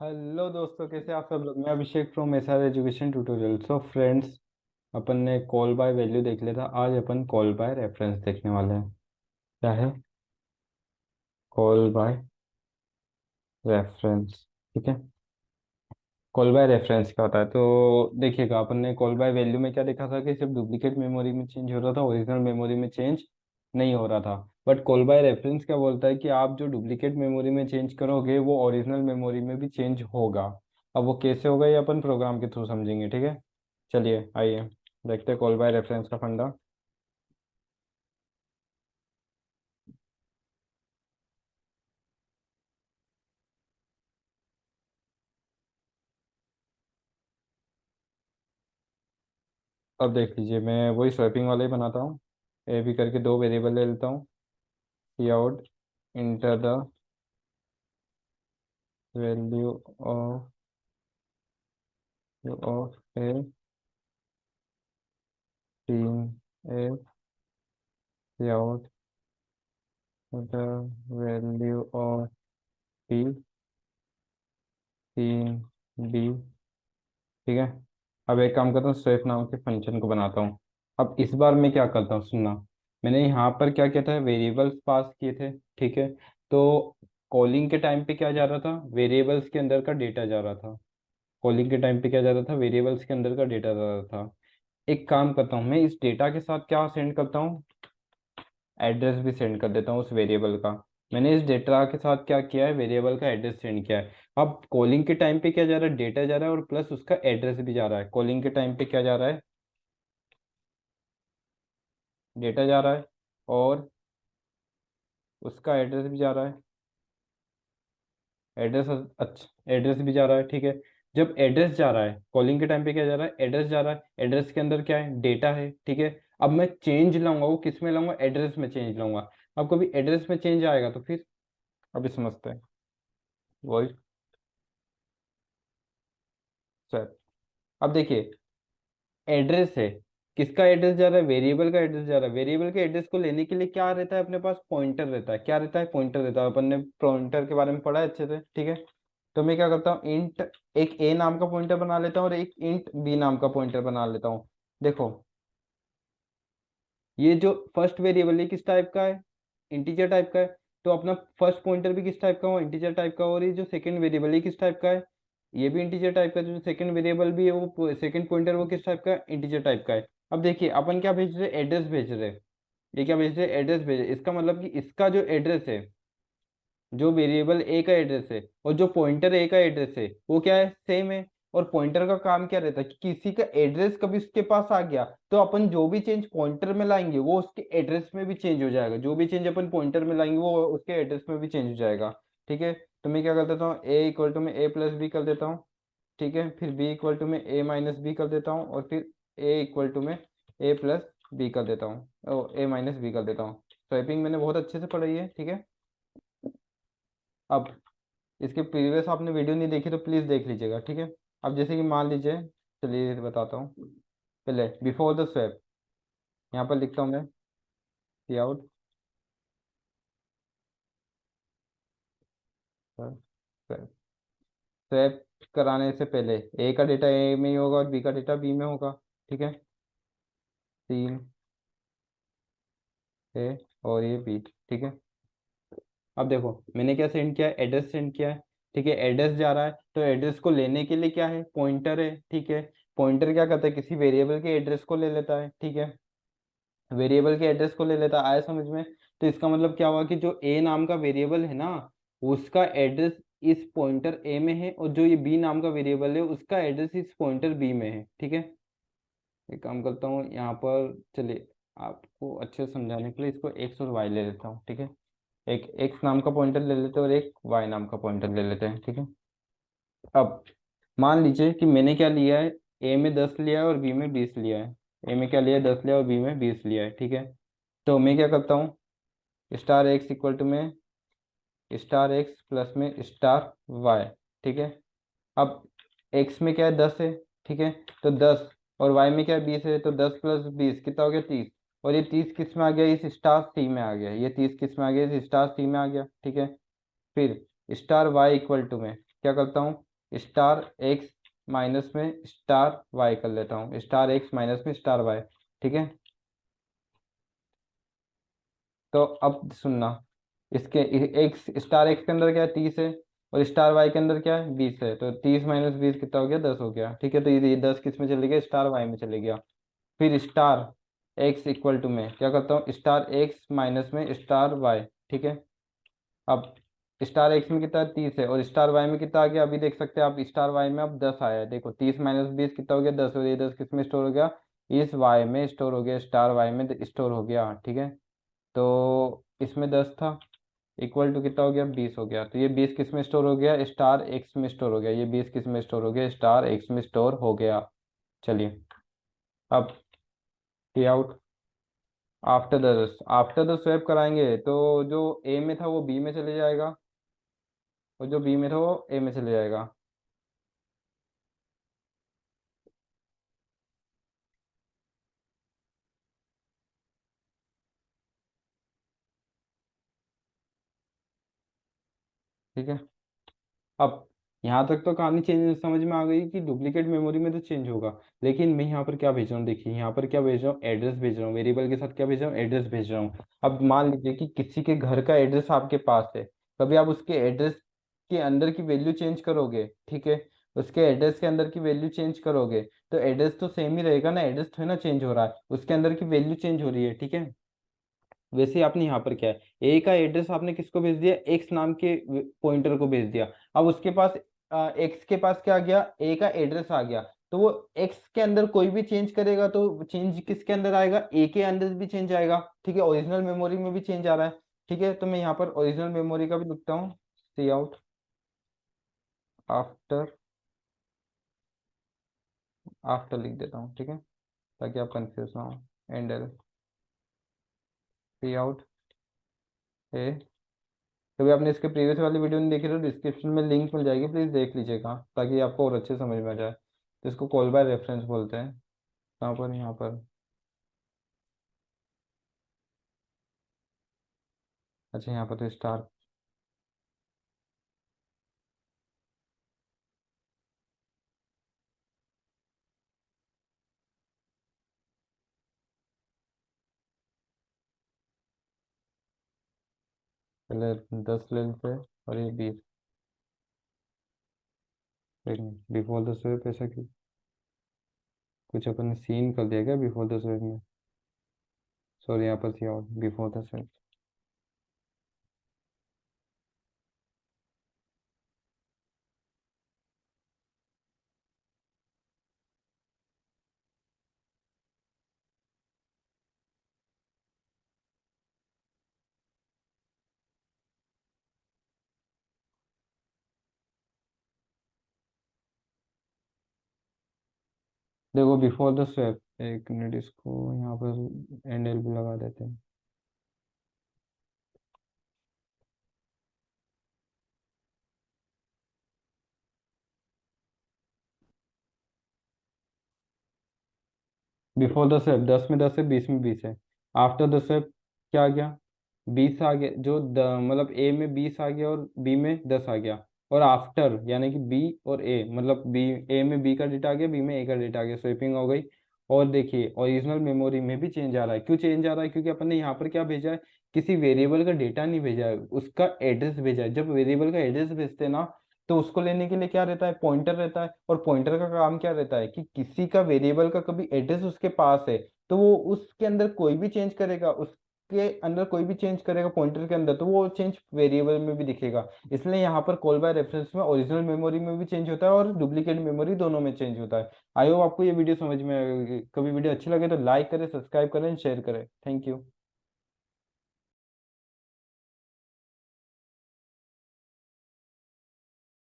Hello दोस्तों, कैसे आप सब लोग। मैं Abhishek from SR education tutorial. So friends, अपन ने कॉल बाय वैल्यू देख लिया था। आज अपन कॉल बाय रेफरेंस देखने वाले हैं। क्या है कॉल बाय रेफरेंस? ठीक है। कॉल बाय रेफरेंस क्या होता है तो देखिएगा, अपन ने कॉल बाय वैल्यू में क्या देखा था कि सिर्फ डुप्लीकेट मेमोरी में चेंज हो रहा था, ओरिजिनल मेमोरी में चेंज नहीं हो रहा था। बट कॉल बाय रेफरेंस क्या बोलता है कि आप जो डुप्लीकेट मेमोरी में चेंज करोगे वो ओरिजिनल मेमोरी में भी चेंज होगा। अब वो कैसे होगा ये अपन प्रोग्राम के थ्रू समझेंगे। ठीक है, चलिए आइए देखते हैं कॉल बाय रेफरेंस का फंडा। अब देख लीजिए, मैं वही स्वैपिंग वाला ही बनाता हूँ। ए बी करके दो वेरिएबल ले लेता हूँ। Cout enter the value of a, तीन a, cout the value of b, तीन बी। ठीक है। अब एक काम करता हूँ, स्वेप नाम के फंक्शन को बनाता हूँ। अब इस बार मैं क्या करता हूँ सुनना। मैंने यहाँ पर क्या किया था, वेरिएबल्स पास किए थे। ठीक है। तो कॉलिंग के टाइम पे क्या जा रहा था, वेरिएबल्स के अंदर का डेटा जा रहा था। कॉलिंग के टाइम पे क्या जा रहा था, वेरिएबल्स के अंदर का डेटा जा रहा था। एक काम करता हूँ, मैं इस डेटा के साथ क्या सेंड करता हूँ, एड्रेस भी सेंड कर देता हूँ उस वेरिएबल का। मैंने इस डेटा के साथ क्या किया है, वेरिएबल का एड्रेस सेंड किया है। अब कॉलिंग के टाइम पे क्या जा रहा है, डेटा जा रहा है और प्लस उसका एड्रेस भी जा रहा है। कॉलिंग के टाइम पे क्या जा रहा है, डेटा जा रहा है और उसका एड्रेस भी जा रहा है। एड्रेस, अच्छा एड्रेस भी जा रहा है। ठीक है। जब एड्रेस जा रहा है, कॉलिंग के टाइम पे क्या जा रहा है, एड्रेस जा रहा है। एड्रेस के अंदर क्या है, डेटा है। ठीक है। अब मैं चेंज लाऊंगा, वो किस में लाऊंगा, एड्रेस में चेंज लाऊंगा। अब कभी एड्रेस में चेंज आएगा तो फिर अभी समझते हैं। वही सर, अब देखिए, एड्रेस है। किसका एड्रेस जा रहा है, वेरिएबल का एड्रेस जा रहा है। वेरिएबल के एड्रेस को लेने के लिए क्या रहता है अपने पास, पॉइंटर रहता है। क्या रहता है, पॉइंटर रहता है। अपन ने पॉइंटर के बारे में पढ़ा है अच्छे से। ठीक है। तो मैं क्या करता हूँ, इंट एक ए नाम का पॉइंटर बना लेता हूँ और एक इंट बी नाम का पॉइंटर बना लेता हूँ। देखो, ये जो फर्स्ट वेरिएबल है किस टाइप का है, इंटीजर टाइप का है। तो अपना फर्स्ट पॉइंटर भी किस टाइप का हो, इंटीजर टाइप का। और ये जो सेकंड वेरिएबल है किस टाइप का है, ये भी इंटीजर टाइप का है। जो सेकंड वेरिएबल भी है वो सेकंड पॉइंटर वो किस टाइप का है, इंटीजर टाइप का है। अब देखिए, अपन क्या भेज रहे हैं, एड्रेस भेज रहे हैं। ये क्या भेज रहे हैं, एड्रेस भेज रहे हैं। इसका मतलब कि इसका जो एड्रेस है, जो वेरिएबल ए का एड्रेस है और जो पॉइंटर ए का एड्रेस है वो क्या है, सेम है। और पॉइंटर का काम क्या रहता है कि किसी का एड्रेस कभी उसके पास आ गया तो अपन जो भी चेंज पॉइंटर में लाएंगे वो उसके एड्रेस में भी चेंज हो जाएगा। जो भी चेंज अपन पॉइंटर में लाएंगे वो उसके एड्रेस में भी चेंज हो जाएगा। ठीक है। तो मैं क्या कर देता हूँ, ए इक्वल टू में ए प्लस बी कर देता हूँ। ठीक है। फिर बी इक्वल टू में ए माइनस बी कर देता हूँ और फिर ए इक्वल टू में ए प्लस बी कर देता हूँ और ए माइनस बी कर देता हूँ। स्वैपिंग मैंने बहुत अच्छे से पढ़ाई है। ठीक है। अब इसके प्रीवियस आपने वीडियो नहीं देखी तो प्लीज़ देख लीजिएगा। ठीक है। अब जैसे कि मान लीजिए, चलिए बताता हूँ। पहले बिफोर द स्वैप, यहाँ पर लिखता हूँ मैं सी आउट स्वैप कराने से पहले ए का डेटा ए में ही होगा और बी का डेटा बी में होगा। ठीक है। तीन ए और ये बी। ठीक है। अब देखो, मैंने क्या सेंड किया है, एड्रेस सेंड किया है। ठीक है। एड्रेस जा रहा है तो एड्रेस को लेने के लिए क्या है, पॉइंटर है। ठीक है। पॉइंटर क्या करता है, किसी वेरिएबल के एड्रेस को ले लेता है। ठीक है। वेरिएबल के एड्रेस को ले लेता, आया समझ में। तो इसका मतलब क्या हुआ कि जो ए नाम का वेरिएबल है ना, उसका एड्रेस इस पॉइंटर ए में है और जो ये बी नाम का वेरिएबल है उसका एड्रेस इस पॉइंटर बी में है। ठीक है। एक काम करता हूँ यहाँ पर, चलिए आपको अच्छे से समझाने के लिए इसको एक्स और वाई ले लेता हूँ। ठीक है। एक एक्स नाम का पॉइंटर ले लेते हैं और एक वाई नाम का पॉइंटर ले लेते हैं। ठीक है। अब मान लीजिए कि मैंने क्या लिया है, ए में 10 लिया है और बी में 20 लिया है। ए में क्या लिया है, 10 लिया और बी में 20 लिया है। ठीक है। तो मैं क्या करता हूँ, स्टार एक्स इक्वल टू में स्टार एक्स प्लस में स्टार वाई। ठीक है। अब एक्स में क्या है, 10 है। ठीक है। तो 10 और वाई में क्या है, 20 है। तो 10 प्लस 20 कितना हो गया, 30। और ये 30 किस में आ गया, इस स्टार सी में आ गया। ये 30 किस में आ गया, इस स्टार सी में आ गया। ठीक है। फिर स्टार वाई इक्वल टू में क्या करता हूँ, स्टार एक्स माइनस में स्टार वाई कर लेता हूँ, स्टार एक्स माइनस में स्टार वाई। ठीक है, तो अब सुनना, इसके एक्स स्टार एक्स के अंदर क्या है, 30 है, और स्टार वाई के अंदर क्या है, 20 है, तो 30 - 20 कितना हो गया, 10 हो गया। ठीक है, तो ये 10 किस में चले गया, स्टार वाई में चले गया। फिर स्टार एक्स इक्वल टू में क्या करता हूँ, स्टार एक्स माइनस में स्टार वाई। ठीक है, अब स्टार एक्स में कितना है, 30 है, और स्टार वाई में कितना आ गया, अभी देख सकते हैं आप, स्टार वाई में अब 10 आया है। देखो 30 - 20 कितना हो गया, 10, और ये 10 किस में स्टोर हो गया, इस वाई में स्टोर हो गया, स्टार वाई में स्टोर हो गया। ठीक है, तो इसमें 10 था, इक्वल टू कितना हो गया, 20 हो गया। तो ये 20 किस में स्टोर हो गया, स्टार एक्स में स्टोर हो गया। ये 20 किस में स्टोर हो गया, स्टार एक्स में स्टोर हो गया। चलिए, अब T out after the swap कराएंगे तो जो ए में था वो बी में चले जाएगा, और जो बी में था वो ए में चले जाएगा। ठीक है, अब यहाँ तक तो कहानी चेंज समझ में आ गई कि डुप्लीकेट मेमोरी में तो चेंज होगा। लेकिन मैं यहाँ पर क्या भेज रहा हूँ, देखिए यहाँ पर क्या भेज रहा हूँ, एड्रेस भेज रहा हूँ, वेरिएबल के साथ क्या भेज रहा हूँ, एड्रेस भेज रहा हूँ। अब मान लीजिए कि किसी के घर का एड्रेस आपके पास है, कभी आप उसके एड्रेस के अंदर की वैल्यू चेंज करोगे, ठीक है, उसके एड्रेस के अंदर की वैल्यू चेंज करोगे, तो एड्रेस तो सेम ही रहेगा ना, एड्रेस थोड़ा ना चेंज हो रहा है, उसके अंदर की वैल्यू चेंज हो रही है। ठीक है, वैसे ही आपने यहाँ पर क्या है, ए का एड्रेस आपने किसको भेज दिया, एक्स नाम के पॉइंटर को भेज दिया। अब उसके पास एक्स के पास क्या आ गया, ए का एड्रेस आ गया, तो वो एक्स के अंदर कोई भी चेंज करेगा तो चेंज किसके अंदर आएगा, ए के अंदर भी चेंज आएगा। ठीक है, ओरिजिनल मेमोरी में भी चेंज आ रहा है। ठीक है, तो मैं यहाँ पर ओरिजिनल मेमोरी का भी लिखता हूँ, सी आउट आफ्टर, आफ्टर लिख देता हूँ। ठीक है, ताकि आप कंफ्यूज ना हो, एंड एल, सी आउट ए। कभी आपने इसके प्रीवियस वाली वीडियो नहीं देखी तो डिस्क्रिप्शन में लिंक मिल जाएगी, प्लीज़ देख लीजिएगा ताकि आपको और अच्छे समझ में आ जाए। तो इसको कॉल बाय रेफरेंस बोलते हैं। कहाँ पर, यहाँ पर, अच्छा यहाँ पर तो स्टार, पहले 10 ले लेते हैं, और ये 20। एक मिनट, बिफोर द स्वेप ऐसा क्यों, कुछ अपन ने सीन कर दिया क्या बिफोर द स्वेप में, सॉरी यहाँ पर सी आउट बिफोर द स्वेप। देखो बिफोर द स्वेप, एक मिनट, इसको यहाँ पर एंड एल भी लगा देते हैं। बिफोर द स्वेप 10 में 10 है, 20 में 20 है। आफ्टर द स्वेप क्या आ गया, 20 आ गया, जो मतलब ए में 20 आ गया और बी में 10 आ गया। और आफ्टर यानी कि बी और ए, मतलब बी, ए में बी का डेटा आ गया, बी में ए का डेटा आ गया, स्वेपिंग हो गई। और देखिए ओरिजिनल मेमोरी में भी चेंज आ रहा है। क्यों चेंज आ रहा है, क्योंकि अपन ने यहाँ पर क्या भेजा है, किसी वेरिएबल का डेटा नहीं भेजा है, उसका एड्रेस भेजा है। जब वेरिएबल का एड्रेस भेजते हैं ना, तो उसको लेने के लिए क्या रहता है, पॉइंटर रहता है। और पॉइंटर का काम क्या रहता है कि किसी का वेरिएबल का कभी एड्रेस उसके पास है, तो वो उसके अंदर कोई भी चेंज करेगा, के अंदर कोई भी चेंज करेगा पॉइंटर के अंदर, तो वो चेंज वेरिएबल में भी दिखेगा। इसलिए यहाँ पर कॉल बाय रेफरेंस में ओरिजिनल मेमोरी में भी चेंज होता है और डुप्लीकेट मेमोरी दोनों में चेंज होता है। आई होप आपको ये वीडियो समझ में आएगी। कभी वीडियो अच्छी लगे तो लाइक करें, सब्सक्राइब करें, शेयर करें। Thank you.